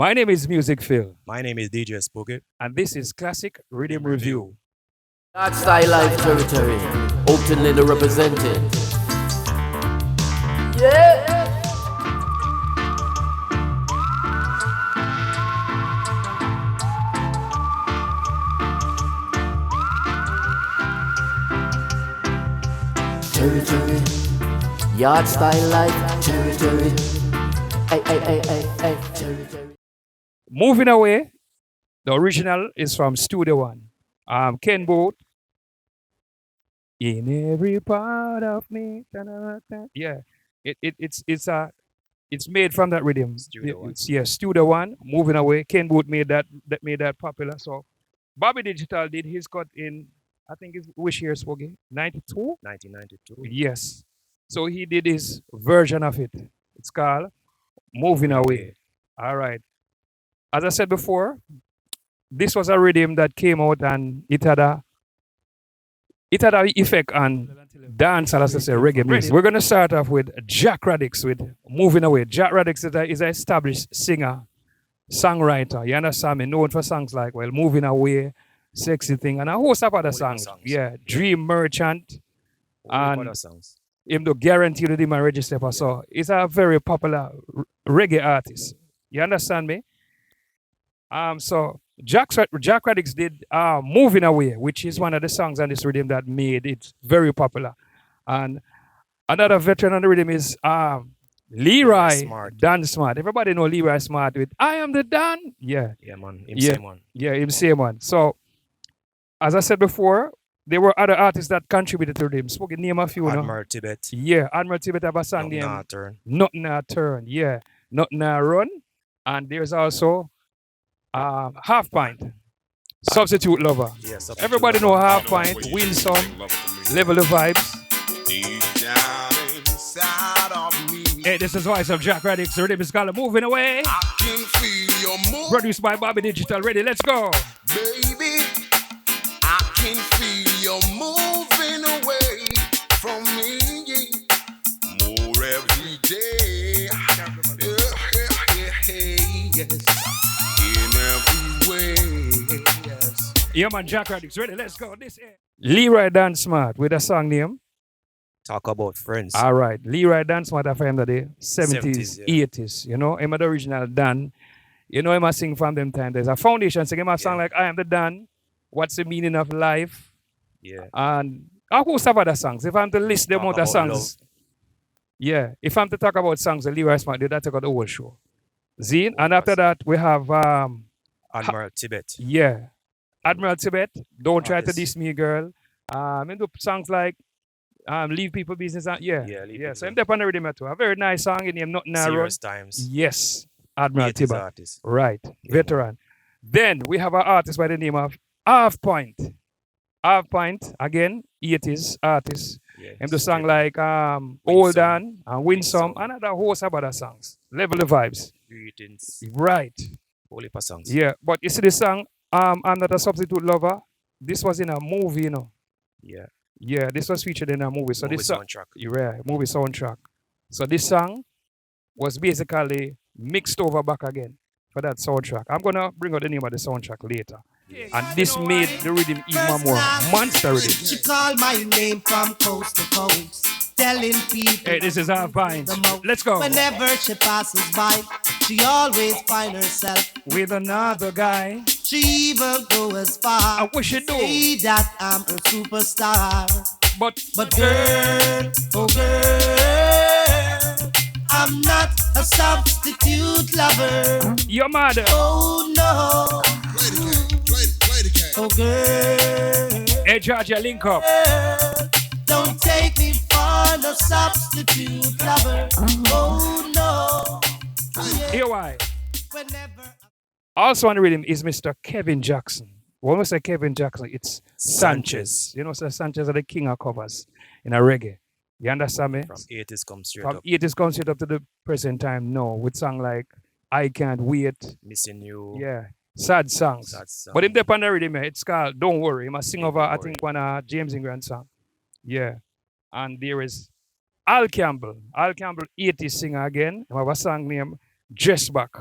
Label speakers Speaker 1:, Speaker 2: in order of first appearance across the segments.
Speaker 1: My name is Music Phil,
Speaker 2: My name is DJ Spooky.
Speaker 1: and this is Classic Rhythm Review.
Speaker 3: Yardstyle Life Territory, openly represented. Yeah! Territory, Yardstyle Life Territory. Hey, territory.
Speaker 1: Moving away, the original is from Studio One. Ken Boot. In every part of me. Ta-da-da-da. Yeah. It's made from that rhythm.
Speaker 2: Studio One.
Speaker 1: Yeah, Studio One, Moving Away. Ken Boot made that popular. So Bobby Digital did his cut in, I think it's which year, Swoggy? 92?
Speaker 2: 1992.
Speaker 1: Yes. So he did his version of it. It's called Moving Away. All right. As I said before, this was a rhythm that came out and it had an effect on dance, as I say, reggae music. We're going to start off with Jack Radix with Moving Away. Jack Radix is an established singer, songwriter. You understand me? Known for songs like, well, Moving Away, Sexy Thing, and a host of other songs. Yeah, Dream Merchant, and
Speaker 2: Other songs.
Speaker 1: him to guarantee to him and register for. So he's a very popular reggae artist. You understand me? So Jack Radix did Moving Away, which is one of the songs on this rhythm that made it very popular. And another veteran on the rhythm is Leroy
Speaker 2: Smart.
Speaker 1: Dan Smart. Everybody know Leroy Smart with I Am the Dan. Yeah,
Speaker 2: Yeah, man.
Speaker 1: Yeah.
Speaker 2: Same one.
Speaker 1: yeah, him same one. So as I said before, there were other artists that contributed to him. Spoke name a few, no?
Speaker 2: Admiral Tibet.
Speaker 1: Yeah, Admiral Tibet have a song
Speaker 2: Nothing
Speaker 1: named
Speaker 2: Turn.
Speaker 1: Nothing a Turn. Yeah, Nothing a Run. And there's also Half Pint, Substitute Lover.
Speaker 2: Yes.
Speaker 1: Everybody know Half Pint, Win Some, Level the Vibes.
Speaker 4: Deep down inside of me,
Speaker 1: Hey, this is voice of Jack Radix. The rhythm is called Moving Away.
Speaker 4: I can feel your move,
Speaker 1: Produced by Bobby Digital. Ready? Let's go.
Speaker 4: baby. I can feel you moving away from me more every day. Yes. In every way, yes.
Speaker 1: Yeah, man, Jack Radix. Ready? Let's go. This is Leroy Dan Smart with a song name.
Speaker 2: Talk about friends.
Speaker 1: All right. Leroy Dan Smart, I found that the 70s,
Speaker 2: 70s, yeah.
Speaker 1: 80s. You know, him the original Dan. You know, him a sing from them time. There's a foundation sing him a song
Speaker 2: Yeah.
Speaker 1: like I Am the Dan. What's the meaning of life?
Speaker 2: Yeah.
Speaker 1: And a host of other songs. If I'm to list them
Speaker 2: Talk
Speaker 1: out the
Speaker 2: about
Speaker 1: songs, yeah. If I'm to talk about songs, the Leroy Smart did that take out the whole show. Zine, and after that we have
Speaker 2: Admiral Tibet.
Speaker 1: yeah, Admiral Tibet. Don't try to
Speaker 2: Artist.
Speaker 1: diss me, girl. And do songs like Leave People Business.
Speaker 2: Yeah,
Speaker 1: Yeah.
Speaker 2: Leave
Speaker 1: So I'm
Speaker 2: People.
Speaker 1: the rhythm too. A very nice song in him, not narrow.
Speaker 2: Serious times.
Speaker 1: Yes, Admiral
Speaker 2: 80s
Speaker 1: Tibet.
Speaker 2: artist.
Speaker 1: Right,
Speaker 2: Yeah,
Speaker 1: veteran. Then we have an artist by the name of Half Point. Half Point, again, 80s artist.
Speaker 2: Yeah.
Speaker 1: And the song
Speaker 2: straight
Speaker 1: like Hold
Speaker 2: Some.
Speaker 1: On and Win
Speaker 2: Win
Speaker 1: Some,
Speaker 2: Some.
Speaker 1: another host of other songs. Level the Vibes.
Speaker 2: Greetings.
Speaker 1: Right.
Speaker 2: Holy pa songs.
Speaker 1: Yeah. But you see the song, I'm Not a Substitute Lover. This was in a movie, you know.
Speaker 2: Yeah.
Speaker 1: Yeah, this was featured in a movie. So
Speaker 2: Movie
Speaker 1: this song,
Speaker 2: soundtrack.
Speaker 1: yeah, movie soundtrack. So this song was basically mixed over back again for that soundtrack. I'm gonna bring out the name of the soundtrack later. And this made the rhythm even more monster rhythm.
Speaker 5: She called my name from coast to coast, telling people.
Speaker 1: Hey, this is Half Pint.
Speaker 5: the most.
Speaker 1: Let's go.
Speaker 5: Whenever she passes by, she always find herself.
Speaker 1: With another guy.
Speaker 5: She even go as far.
Speaker 1: I wish you do.
Speaker 5: Say that I'm a superstar.
Speaker 1: But
Speaker 5: But girl, oh girl, I'm not a substitute lover.
Speaker 1: your mother.
Speaker 5: Oh no,
Speaker 4: Play the game. Play the game.
Speaker 5: oh girl.
Speaker 1: Hey, Georgia, link up.
Speaker 5: Don't take me for no substitute lover. Oh no.
Speaker 1: Here why.
Speaker 5: Whenever
Speaker 1: Also on the rhythm is Mr. Kevin Jackson. When we say Kevin Jackson, it's Sanchez. You know, so Sanchez are the king of covers in a reggae. You understand me?
Speaker 2: From 80s come straight
Speaker 1: From
Speaker 2: up.
Speaker 1: 80s comes straight up to the present time now with song like I Can't Wait.
Speaker 2: Missing you.
Speaker 1: Yeah. Sad songs.
Speaker 2: Sad song.
Speaker 1: But in the on the rhythm, it's called Don't Worry. He must sing
Speaker 2: Yeah,
Speaker 1: over,
Speaker 2: Don't
Speaker 1: I
Speaker 2: Worry.
Speaker 1: think, one James Ingram song. Yeah. And there is Al Campbell. Al Campbell, 80s singer again. He have a song named Dress Back.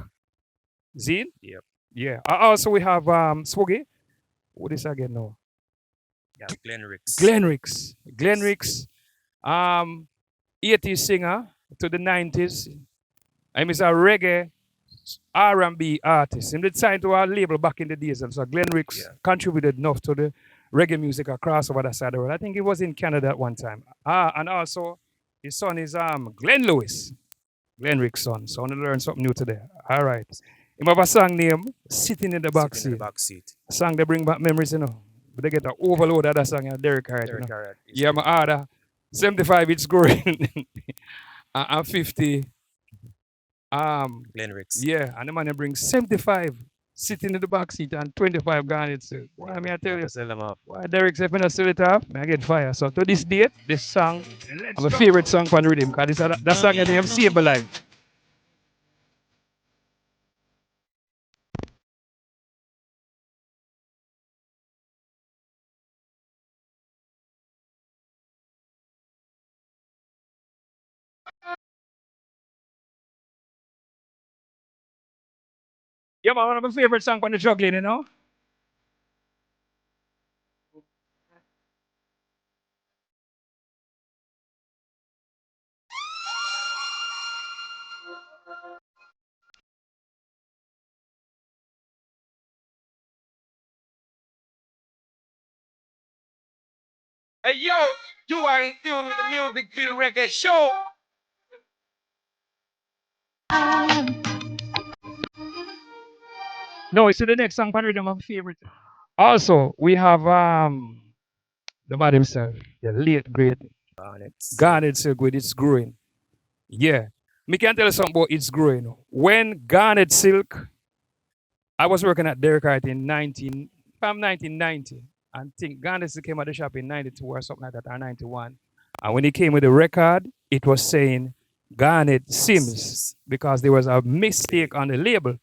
Speaker 1: Zine?
Speaker 2: Yep.
Speaker 1: Yeah. Also we have Swoggy. What is again now?
Speaker 2: Yeah, Glenn Ricks.
Speaker 1: Glenn Ricks. 80s singer to the 90s. I'm a reggae R&B artist. He did sign to our label back in the days. And so Glenn Ricks contributed enough to the reggae music across over the side of the world. I think he was in Canada at one time. And also his son is Glenn Lewis. Glenn Ricks' son. So I want to learn something new today. All right. He have a song named Sitting in the Back
Speaker 2: Sitting in
Speaker 1: Seat.
Speaker 2: the back seat.
Speaker 1: A song they bring back memories, you know. But they get an overload of that song in Derek Hart.
Speaker 2: Derek
Speaker 1: You know?
Speaker 2: Hart is
Speaker 1: Yeah, my order. 75, it's growing. And 50.
Speaker 2: Glenn Ricks.
Speaker 1: Yeah, and the man brings 75 sitting in the back seat and 25 gone it. So why may I tell you?
Speaker 2: Sell them off.
Speaker 1: Why Derek said when I sell it off, may I get fire. So to this date, this song, my favorite song from Riddim, because that song is named Save a Life. Yeah, man, one of my favorite song from the juggling, you know?
Speaker 6: Hey yo, you are in tune with the Music Feel Reggae Show.
Speaker 1: No, it's the next song from Riddim, my favorite. Also, we have the man himself, the late great
Speaker 2: Garnet.
Speaker 1: Garnet Silk with It's Growing. Yeah. Me can tell you something about It's Growing. When Garnet Silk, I was working at Derek Hart in 1990. And think Garnet Silk came at the shop in 92 or something like that, or 91. And when he came with the record, it was saying Garnet Sims because there was a mistake on the label.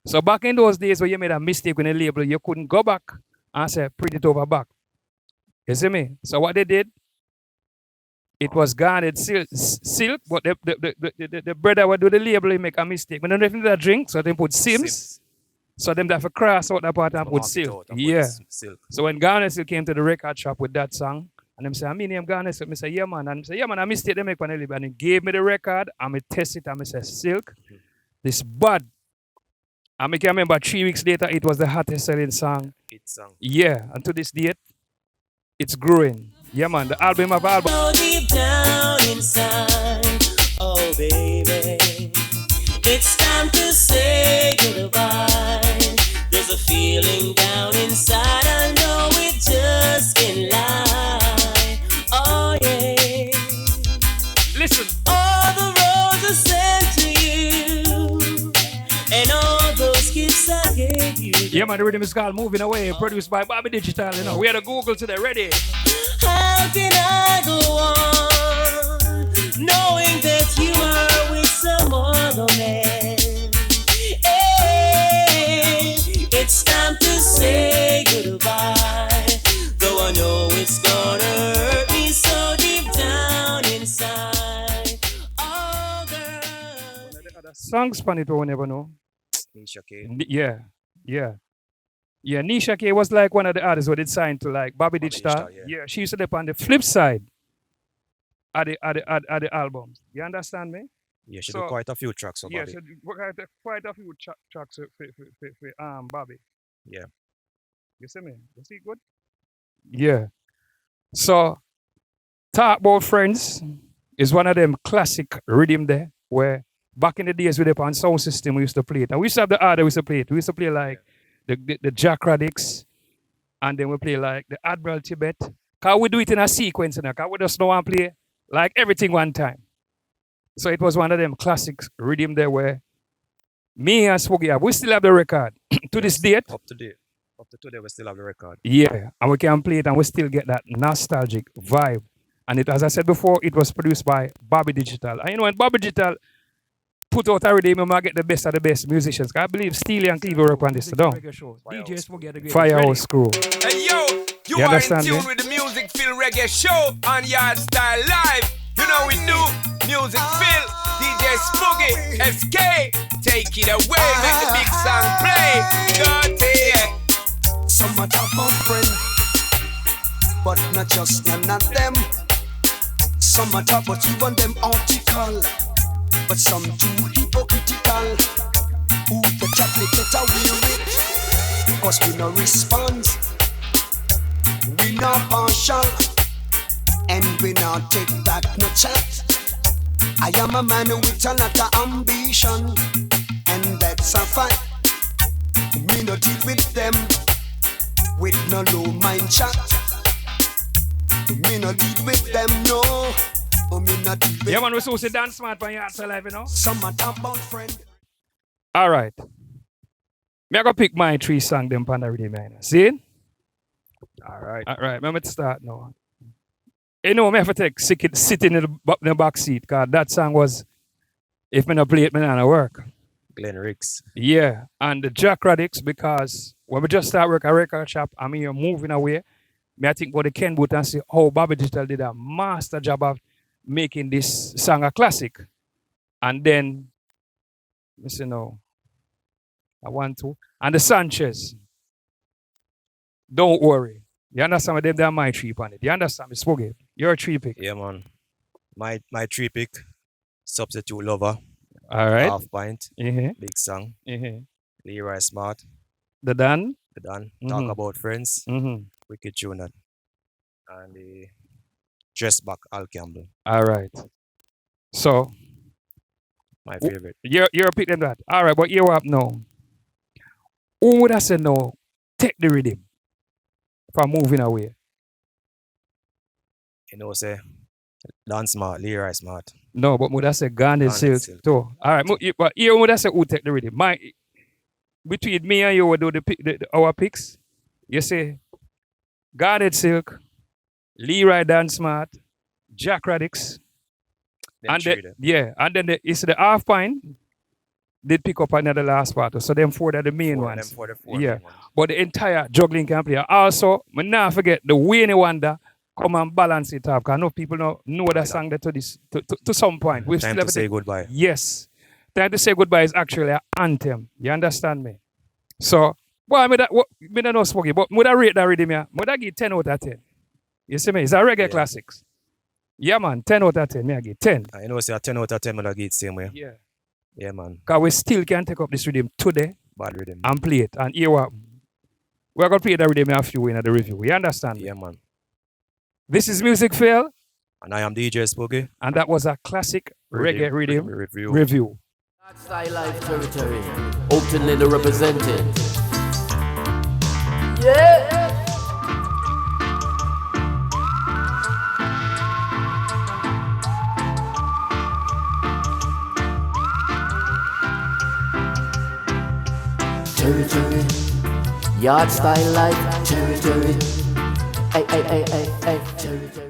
Speaker 1: So back in those days when you made a mistake with a label, you couldn't go back and say print it over back. You see me? So what they did, it was Garnet Silk, but the brother would do the label, he make a mistake. When they did a drink, so they put Sims. So them have to cross out that part and put Silk. Yeah.
Speaker 2: Silk.
Speaker 1: So when Garnet Silk came to the record shop with that song, and them say, I mean name Garnet Silk. I say, yeah man. And I say, yeah man, I mistake they make on the label. And he gave me the record, and I test it, and I say, Silk, this bad. And I can remember 3 weeks later, it was the hottest selling song.
Speaker 2: Hit song.
Speaker 1: Yeah, and to this date, it's growing. Yeah, man, the album of album.
Speaker 7: So deep down inside, oh baby, it's time to say goodbye. There's a feeling down inside, I know it just can't lie. Oh yeah.
Speaker 1: Listen.
Speaker 7: All the roads are sent to you, and all those gifts I gave you.
Speaker 1: Yeah, man, the rhythm is called Moving Away, produced by Bobby Digital. You know, we had a Google today, ready?
Speaker 7: How can I go on knowing that you are with some other man? Hey, it's time to say goodbye, though I know it's gonna hurt me so deep down inside. Oh, girl.
Speaker 1: Songs pan it, we never know.
Speaker 2: Nisha K.
Speaker 1: Yeah. Yeah, Nisha K was like one of the artists who did sign to like Bobby Digital. Yeah, she used to be on the flip side of the albums. You understand me?
Speaker 2: Yeah, she
Speaker 1: So-
Speaker 2: do quite a few tracks for
Speaker 1: Yeah,
Speaker 2: Bobby.
Speaker 1: so quite a few tracks for Bobby.
Speaker 2: Yeah.
Speaker 1: You see me? You see good? Yeah. So Talk About Friends is one of them classic rhythm there where back in the days with the on sound system we used to play it. And we used to have the order we used to play it. We used to play like the Jack Radix, and then we play like the Admiral Tibet. Cause we do it in a sequence, cause we just don't want to play like everything one time. So it was one of them classic rhythm there where me and Swoggy we still have the record to this date.
Speaker 2: Up to date. Up to today, we still have the record.
Speaker 1: Yeah, and we can play it and we still get that nostalgic vibe. And it, as I said before, it was produced by Bobby Digital. And you know, when Bobby Digital put out already, we might get the best of the best musicians. 'Cause I believe Steely and Cleaver work on this, don't? Firehouse Crew.
Speaker 6: Hey yo, you
Speaker 1: You
Speaker 6: are in
Speaker 1: understand
Speaker 6: tune
Speaker 1: me?
Speaker 6: with the Music Feel Reggae Show on Yardstyle Live. You know we do Music Feel, the DJ Spooky, SK, take it away, make the big song play. Go to
Speaker 4: Some are top of friend, but not just none of them. Some are top, but even them article, but some too hypocritical. Who the chocolate get away with? Cause we no response, we not partial, and we not take back no chat. I am a man with a lot of ambition, and that's a fact. Me no deal with them with no low mind chat. Me no deal with them, no. Oh, me not deal with
Speaker 1: Yeah, man, we're supposed to dance smart on Yardstyle Live, you know?
Speaker 4: some are talk about friend.
Speaker 1: All right. Me I go pick my 3 songs them pan the rhythm, man. See it?
Speaker 2: All right.
Speaker 1: All right, let me start now. You know, me have to take sit in the back seat, because that song was, if me not play it, me not work.
Speaker 2: Glenn Riggs.
Speaker 1: Yeah, and the Jack Radix, because when we just start work at record shop, I mean, you're moving away. Me I think about the Ken Boot and say, oh, Bobby Digital did a master job of making this song a classic. And then, let me see now, I want to. And the Sanchez, don't worry. You understand? Them, they're my 3 on it. You understand? It's Spooky. Your 3 pick.
Speaker 2: Yeah, man. My 3 pick, Substitute Lover,
Speaker 1: All right.
Speaker 2: Half Pint,
Speaker 1: Uh-huh.
Speaker 2: Big Song,
Speaker 1: Uh-huh.
Speaker 2: Leroy Smart,
Speaker 1: The Dan.
Speaker 2: The Dan,
Speaker 1: Mhm.
Speaker 2: Talk About Friends,
Speaker 1: Mm-hmm.
Speaker 2: Wicked Tune That, and the Dress Back Al Campbell,
Speaker 1: All right. So,
Speaker 2: my favorite.
Speaker 1: you're picking that. All right, but you're up now. Who would I say no? Take the rhythm for moving away.
Speaker 2: You know, say, Dan Smart, Leroy Smart.
Speaker 1: No, but would I say Garnet
Speaker 2: Garnet
Speaker 1: Silk
Speaker 2: Silk.
Speaker 1: too? All right, but here would I say who take the rhythm? Between me and you would do our picks. You say Garnet Silk, Leroy Dan Smart, Jack Radix,
Speaker 2: Them
Speaker 1: and
Speaker 2: three them.
Speaker 1: and then it's the half pint. Did pick up another last part, so them 4 are the main
Speaker 2: Four,
Speaker 1: ones.
Speaker 2: them for the 4
Speaker 1: Yeah.
Speaker 2: main ones.
Speaker 1: But the entire juggling can play. Also, me not forget the Winnie Wonder come and balance it up. Because I know people know that song there to some point. We've
Speaker 2: Time
Speaker 1: still
Speaker 2: to say goodbye.
Speaker 1: Yes. Time to say goodbye is actually an anthem. You understand me? So, boy, me don't know Smokey, but would I rate that rhythm here? Would I give 10 out of 10? You see me? It's a reggae
Speaker 2: Yeah.
Speaker 1: classics. Yeah, man. 10 out of 10. Me I give 10.
Speaker 2: You know, say a 10 out of 10, I get same way.
Speaker 1: Yeah.
Speaker 2: Yeah, man.
Speaker 1: Because we still can take up this rhythm today
Speaker 2: Bad rhythm.
Speaker 1: and play it. And here what? We're going to play that rhythm a few in the review. You understand?
Speaker 2: Yeah, man.
Speaker 1: This is Music Fail,
Speaker 2: And I am DJ Spooky.
Speaker 1: and that was a classic reggae rhythm
Speaker 2: Review.
Speaker 1: review.
Speaker 3: Yardstyle Life Territory, openly represented. Yeah. Territory, Yardstyle Life Territory. Ay, ay, ay, ay, ay, territory.